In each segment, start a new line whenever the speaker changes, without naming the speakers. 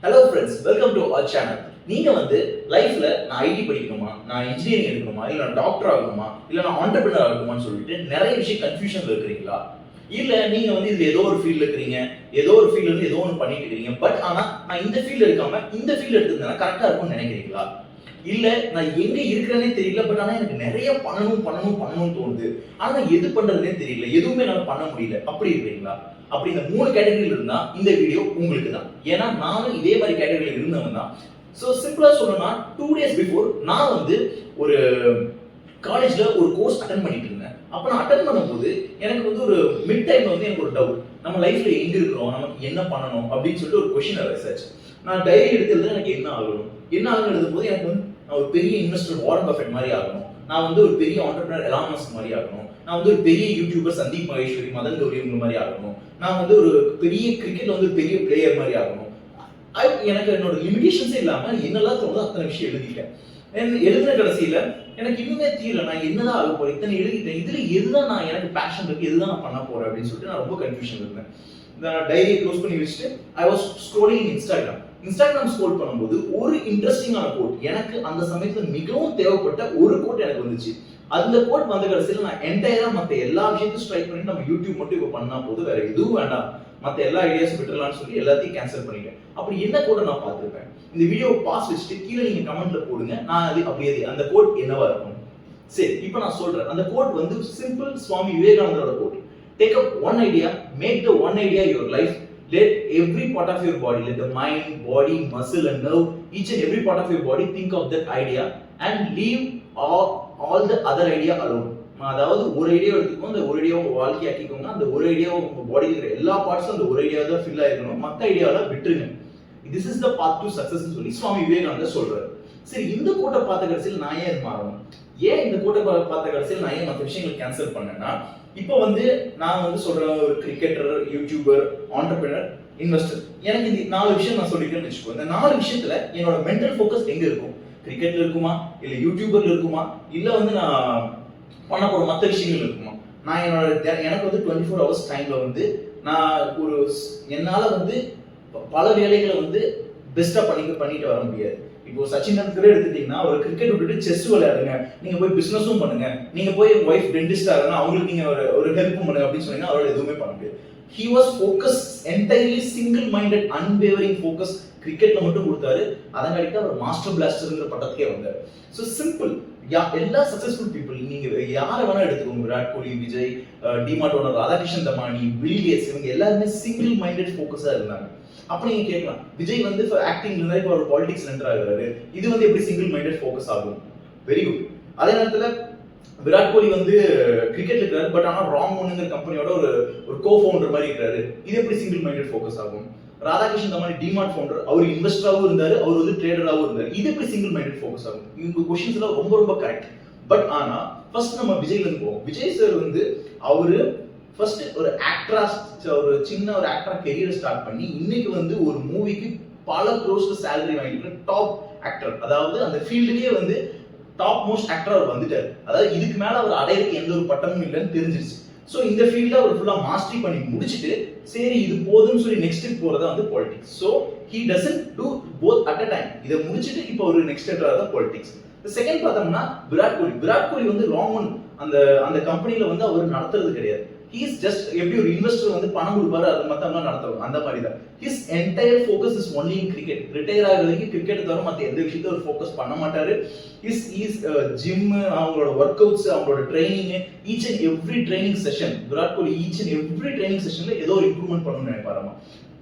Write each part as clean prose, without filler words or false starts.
Hello friends, welcome to our channel. நீங்க லைஃப்ல நான் ஐடி படிக்கணுமா, நான் இன்ஜினியரிங் எடுக்கணுமா, இல்ல நான் டாக்டர் ஆகணுமா, இல்ல நான் ஆண்டர்பிரினர் ஆகணுமான்னு சொல்லிட்டு நிறைய விஷயம் கன்ஃபியூஷன்ல இருக்கிறீங்களா? இல்ல நீங்க இதுல ஏதோ ஒரு ஃபீல்ட்ல இருக்கிறீங்க, ஏதோ ஒரு ஃபீல்ட்ல இருந்து ஏதோ ஒன்று பண்ணிட்டு இருக்கீங்க. பட் ஆனா நான் இந்த ஃபீல்ட் எடுக்காம இந்த ஃபீல்ட் எடுத்திருந்தேன்னா கரெக்டா இருக்கும்னு நினைக்கிறீங்களா? இல்ல நான் எங்க இருக்கிறேனே தெரியல, பட் ஆனா எனக்கு நிறைய பண்ணணும்னு தோணுது. ஆனா எது பண்றதுனே தெரியல, எதுவுமே என்னால பண்ண முடியல. அப்படி இருக்கிறீங்களா? அப்படி இந்த 3 கேட்டகரியில இருந்தா இந்த வீடியோ உங்களுக்கு தான். ஏன்னா நானும் இதே மாதிரி கேட்டகரியில இருந்தவன் தான். சோ சிம்பிளா சொல்லணும்னா 2 டேஸ் பிஃபோர் நான் ஒரு காலேஜ்ல ஒரு கோர்ஸ் அட்டெண்ட் பண்ணிட்டு இருந்தேன். அப்ப நான் அட்டெண்ட் பண்ணும்போது எனக்கு ஒரு மிட் டைம்ல எனக்கு ஒரு டவுட். நம்ம லைஃப்ல எங்க இருக்கிறோம், நமக்கு என்ன பண்ணணும் அப்படின்னு சொல்லிட்டு ஒரு கொஸ்டின் ரிசர்ச். நான் டைரி எடுக்கிறது எனக்கு என்ன ஆகணும் எழுதும்போது எனக்கு நான் ஒரு பெரிய இன்வெஸ்டர் வாரன் பஃபெட் மாதிரி ஆகணும். நான் ஒரு பெரிய ஆண்டர்பிரினர் எலான் மஸ்க் மாதிரி ஆகணும். நான் ஒரு பெரிய யூடியூபர் சந்தீப் மகேஸ்வரி, மதன் கௌரி இவங்க மாதிரி ஆகணும். நான் ஒரு பெரிய கிரிக்கெட்ல பெரிய பிளேயர் மாதிரி ஆகணும். எனக்கு என்னோட லிமிடேஷன்ஸே இல்லாம என்னெல்லாம் தோணுதோ அத்தனை விஷயம் எழுதிட்டேன். எழுதுன கடைசியில எனக்கு இன்னுமே தீரல, நான் என்னதான் ஆக போறேன், இத்தனை எழுதிட்டேன், இதுல எதுதான் நான் எனக்கு பேஷன் இருக்கு, எதுதான் நான் பண்ண போறேன் அப்படின்னு சொல்லிட்டு நான் ரொம்ப கன்ஃபியூஷன் இருந்தேன். நான் டைரியை க்ளோஸ் பண்ணி வச்சுட்டு I was scrolling Instagram scroll பண்ணும்போது ஒரு இன்ட்ரெஸ்டிங்கான கோட், எனக்கு அந்த சமயத்துல மிகவும் தேவைப்பட்ட ஒரு கோட் எனக்கு வந்துச்சு. அந்த கோட் வந்த கடைசியில நான் என்டையரா மத்த எல்லா விஷயத்தையும் ஸ்ட்ரைக் பண்ணி நம்ம யூடியூப் மட்டும் இப்ப பண்ணா போது, வேற எதுவும் வேண்டாம், மத்த எல்லா ஐடியாஸும் விட்டுறலாம்னு சொல்லி எல்லாத்தையும் கேன்சல் பண்ணிட்டேன். அப்படி என்ன கோட் நான் பார்த்திருப்பேன்? இந்த வீடியோ பாஸ் வச்சுட்டு கீழே நீங்க கமெண்ட்ல போடுங்க, நான் அப்படியே அந்த கோட் என்னவா இருக்கும். சரி, இப்போ நான் சொல்றேன். அந்த code simple Swami விவேகானந்தரோட code. Take up one idea, make the one idea your life. Let every part of your body, let the mind, body, muscle and nerve, each and every part of your body think of that idea and leave all the other idea alone. அதாவது ஒரு idea எடுத்துக்கோங்க, அந்த ஒரு ஐடியாவை வாழ்க்கை ஆக்கிக்கோங்க. அந்த ஒரு ஐடியாவை உங்க பாடியில் இருக்கிற எல்லா பார்ட்ஸும் அந்த ஒரு ஐடியா தான் ஃபில் ஆயிருக்கணும், மற்ற ஐடியாவெல்லாம் விட்டுருங்க. This is the path to success சொல்லி சுவாமி விவேகானந்தர் சொல்றாரு. சரி, இந்த கோட்டை பார்த்த கடைசியில் நான் ஏன் மாறணும்? ஏன் இந்த கோட்டை பார்த்த கடைசியில் நான் ஏன் மற்ற விஷயங்களை கேன்சல் பண்ணேன்னா, இப்போ நான் சொல்றேன், ஒரு கிரிக்கெட்டர், யூடியூபர், ஆண்டர்பிரினர், இன்வெஸ்டர், எனக்கு இந்த 4 விஷயம் நான் சொல்லிக்கிறேன்னு வச்சுக்கோ. இந்த 4 விஷயத்துல என்னோட மென்டல் ஃபோக்கஸ் எங்க இருக்கும்? கிரிக்கெட்ல இருக்குமா, இல்ல யூடியூபர்ல இருக்குமா, இல்ல நான் பண்ண போற மற்ற விஷயங்கள் இருக்குமா? நான் எனக்கு 24 ஹவர்ஸ் டைம்ல நான் என்னால பல வேலைகளை பெஸ்டா பண்ணிட்டு வர முடியாது. இப்போ சச்சின் டெண்டுல்கர் எடுத்துட்டீங்கன்னா, ஒரு கிரிக்கெட் விட்டுட்டு செஸ் விளையாடுங்க, நீங்க போய் பிசினஸும் பண்ணுங்க, நீங்க போய் வைஃப் டென்டிஸ்டா இருங்க, அவங்களுக்கு நீங்க ஒரு ஹெல்ப் பண்ணுங்க அப்படின்னு சொன்னீங்கன்னா அவரால் எதுவுமே பண்ண முடியாது. He was focused entirely single minded unwavering focus. கிரிக்கெட்ல மட்டும் கொடுத்தாரு, அதங்காட்டி அவர் மாஸ்டர் பிளாஸ்டர்ங்கிற பட்டத்துக்கே வந்தார். ஸோ சிம்பிள், எல்லா சக்சஸ்ஃபுல் பீப்புள் நீங்க யாரை வேணா எடுத்துக்கோங்க, Virat Kohli, Vijay, DMart owner Radhakrishnan Damani, Bill Gates, இவங்க எல்லாருமே சிங்கிள் மைண்டட் ஃபோக்கஸா இருந்தாங்க. அப்ப நீங்க கேட்கலாம், விஜய் ஆக்டிங்ல இருந்தா இப்போ ஒரு பாலிடிக்ஸ் என்டர் ஆகுறாரு, இது எப்படி சிங்கிள் மைண்டட் ஃபோக்கஸ் ஆகும்? Very good. அதே நேரத்துல விராட் கோலி கிரிக்கெட்ல இருக்காரு, பட் ஆனா ராங் ஒன்னுங்கிற கம்பெனியோட ஒரு கோ ஃபவுண்டர் மாதிரி இருக்காரு, இது எப்படி சிங்கிள் மைண்டட் ஃபோக்கஸ் ஆகும்? ராதாகிருஷ்ணன் தமானி டிமார்ட் ஃபவுண்டர், அவர் இன்வெஸ்டராகவும் இருந்தாரு, அவர் ட்ரேடராகவும் இருந்தாரு, இது எப்படி சிங்கிள் மைண்டட் ஃபோக்கஸ் ஆகும்? இந்த क्वेश्चंस எல்லாம் ரொம்ப ரொம்ப கரெக்ட். பட் ஆனா ஃபர்ஸ்ட் நம்ம விஜய்ல இருந்து போவோம். விஜய் சார் அவரு ஃபர்ஸ்ட் ஒரு ஆக்டரா, ஒரு சின்ன ஒரு ஆக்டரா கெரியர் ஸ்டார்ட் பண்ணி இன்னைக்கு ஒரு மூவிக்கு பல க்ரோர்ஸ்ல salary வாங்கிட்டு டாப் ஆக்டர், அதாவது அந்த ஃபீல்ட்லயே டாப் மோஸ்ட் ஆக்டர் அவர் வந்துட்டாரு. அதாவது இதுக்கு மேல அவர் அடையறதுக்கு எந்த ஒரு பட்டமும் இல்லைன்னு தெரிஞ்சிருச்சு. சோ இந்த ஃபீல்ட அவர் ஃபுல்லா மாஸ்டரி பண்ணி முடிச்சிட்டு, சரி இது போதும்னு சொல்லி நெக்ஸ்ட் போறதா politics. So he doesn't do both at a time. இத முடிச்சிட்டு இப்போ ஒரு நெக்ஸ்ட் என்டர் பாலிடிக்ஸ். செகண்ட் பார்த்தோம்னா விராட் கோலி லாங் ஒன் அந்த கம்பெனில அவர் நடத்துறது கிடையாது. he is just எப்படி ஒரு இன்வெஸ்டர் பணம் கொடுப்பாரு, அது மத்தவங்க நடத்துவாங்க, அந்த மாதிரி தான். his entire focus is only in cricket. Retire ஆகிறதுக்கு கிரிக்கெட் தவிர மத்த எந்த விஷயத்தையும் அவர் ஃபோக்கஸ் பண்ண மாட்டாரு. his ஜிம், அவங்களோட ஒர்க் அவுட்ஸ், அவங்களோட training, each and every training session, Virat Kohli each and every training செஷன்ல ஏதோ ஒரு இம்ப்ரூவ்மெண்ட் பண்ணணும்னு நினைப்பாராமா.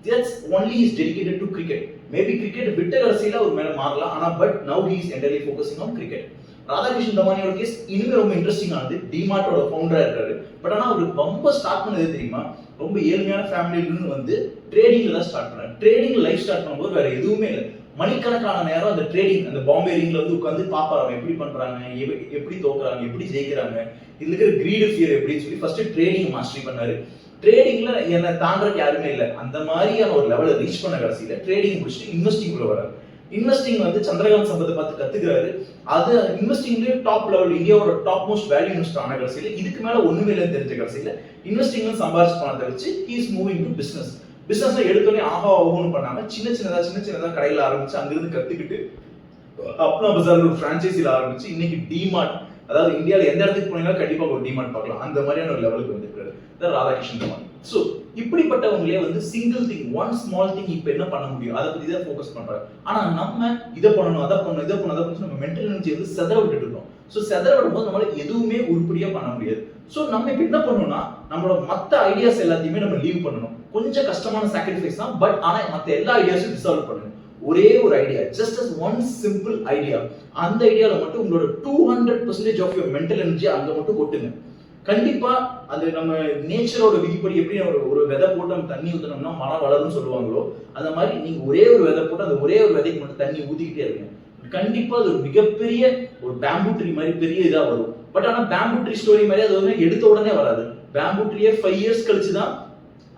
That's only is dedicated to cricket. Maybe cricket விட்ட கடைசியில ஒரு மேல மாறலாம், ஆனா but now he is entirely focusing on cricket. Radhakrishnan தமானியோட கேஸ் இன்னுமே ரொம்ப இன்ட்ரெஸ்டிங் ஆனது. டிமார்ட்டோட ஃபவுண்டரா இருக்காரு, பட் ஆனா அவர் ரொம்ப ஸ்டார்ட் பண்ணது தெரியுமா? ரொம்ப ஏழ்மையான ஃபேமிலில இருந்து ட்ரேடிங்ல தான் ஸ்டார்ட் பண்ணாரு. ட்ரேடிங் லைஃப் ஸ்டார்ட் பண்ணும்போது வேற எதுவுமே இல்லை, மணிக்கணக்கான நேரம் அந்த ட்ரேடிங், அந்த பாம்பே ரிங்ல உட்கார்ந்து பாப்பாரு எப்படி பண்றாங்க, எப்படி தோக்குறாங்க, எப்படி ஜெயிக்கிறாங்க, இதுல இருக்கிற கிரீட் ஃபியர் எப்படின்னு சொல்லி ஃபர்ஸ்ட் ட்ரேடிங் மாஸ்டரி பண்ணாரு. ட்ரேடிங்ல என்ன தாண்டறதுக்கு யாருமே இல்லை, அந்த மாதிரியான ஒரு லெவலை ரீச் பண்ண கடைசியில ட்ரேடிங் முடிச்சுட்டு இன்வெஸ்டிங் உள்ள வராரு. இன்வெஸ்டிங் சந்திரகாந்த் சம்பத்தை பார்த்து கத்துக்கிறாரு. அது இன்வெஸ்டிங்லயே டாப் லெவல், இந்தியாவோட டாப் மோஸ்ட் வேல்யூ இன்வெஸ்டர் ஆன கடைசியில இதுக்கு மேல ஒண்ணுமே இல்லைன்னு தெரிஞ்ச கடைசியில இன்வெஸ்டிங்ல சம்பாதிச்ச பணத்தை வச்சு he is moving to business. Business எடுத்தோடனே ஆஹா ஓஹோன்னு பண்ணாம சின்ன சின்னதா கடையில ஆரம்பிச்சு அங்கிருந்து கத்துக்கிட்டு அப்னா பஜார்ல ஒரு பிரான்ச்சைசில ஆரம்பிச்சு இன்னைக்கு டிமார்ட், அதாவது இந்தியால எந்த இடத்துக்கு போனீங்கன்னா கண்டிப்பா ஒரு டிமார்ட் பார்க்கலாம், அந்த மாதிரியான ஒரு லெவலுக்கு வந்திருக்காரு ராதாகிருஷ்ணன் ராமன். சோ இப்படிப்பட்டவங்களே வந்து single thing, one small thing இப்ப என்ன பண்ண முடியும் அதை பத்தி தான் ஃபோக்கஸ் பண்றாங்க. ஆனா நம்ம இதை பண்ணணும் அதை பண்ணணும் இதை பண்ணணும் அதை பண்ணணும் நம்ம மென்டல் எனர்ஜி வந்து செதற விட்டுட்டு இருக்கோம். ஸோ செதற விடும்போது நம்மளால எதுவுமே உருப்படியா பண்ண முடியாது. ஸோ நம்ம இப்ப என்ன பண்ணணும்னா நம்மளோட மத்த ஐடியாஸ் எல்லாத்தையுமே நம்ம லீவ் பண்ணணும். கொஞ்சம் கஷ்டமான சாக்ரிஃபைஸ் தான், பட் ஆனா மத்த எல்லா ஐடியாஸும் டிசால்வ் பண்ணணும். ஒரே ஒரு idea, just as one simple idea, அந்த ஐடியால மட்டும் உங்களோட 200% ஆஃப் யுவர் மென்டல் எனர்ஜி அங்க மட்டும் கொட்டுங்க. கண்டிப்பா அது நம்ம நேச்சரோட விதிப்படி எப்படி ஒரு விதை போட்டு நம்ம தண்ணி ஊத்தணும்னா மரம் வளரும்னு சொல்லுவாங்களோ அந்த மாதிரி நீங்க ஒரே ஒரு விதை போட்டு அந்த ஒரே ஒரு விதைக்கு மட்டும் தண்ணி ஊத்திக்கிட்டே இருங்க. கண்டிப்பா அது ஒரு மிகப்பெரிய ஒரு பேம்பு ட்ரீ மாதிரி பெரிய இதா வரும். பட் ஆனா பேம்பு ட்ரீ ஸ்டோரி மாதிரி அது வந்து எடுத்த உடனே வராது. பேம்பு ட்ரீயே 5 இயர்ஸ் கழிச்சு தான்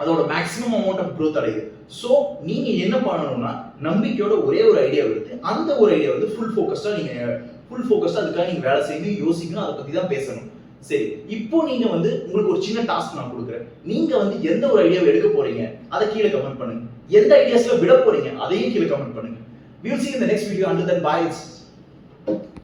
அதோட மேக்ஸிமம் அமௌண்ட் ஆஃப் growth அடையுது. சோ நீங்க என்ன பண்ணணும்னா நம்பிக்கையோட ஒரே ஒரு ஐடியா எடுத்து அந்த ஒரு ஐடியா வந்து ஃபுல் ஃபோக்கஸ்டா அதுக்காக நீங்க வேலை செய்யணும், யோசிக்கணும், அதை பத்தி தான் பேசணும். சரி, இப்போ நீங்க வந்து உங்களுக்கு ஒரு சின்ன டாஸ்க் நான் கொடுக்குறேன். நீங்க வந்து எந்த ஒரு ஐடியாவை எடுக்க போறீங்க அதை கீழே கமெண்ட் பண்ணுங்க. எந்த ஐடியாஸ்ல விட போறீங்க அதையும் கீழே கமெண்ட் பண்ணுங்க. We will see you in the next video. Until then, bye.